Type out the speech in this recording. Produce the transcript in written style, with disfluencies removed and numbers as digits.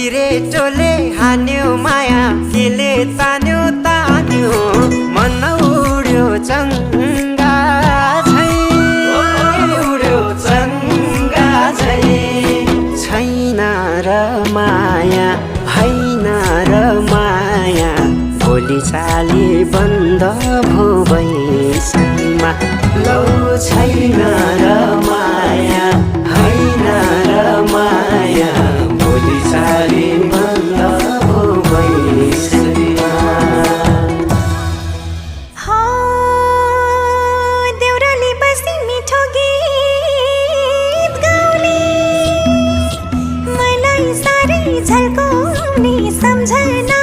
सिरेटोले हान्यो माया केले तान्यो तान्यो मन उड्यो चङ्गा झै उड्यो चङ्गा झै छैन र माया हैन र माया भोलि चाली बन्द भो बैसैमा लौ छैन र माया हैन र माया भोलि चाली बन्द भो बैसैमा देउराली बस्ती मिठो गीत गाउने मलाई साह्रै झल्काउने सम्झना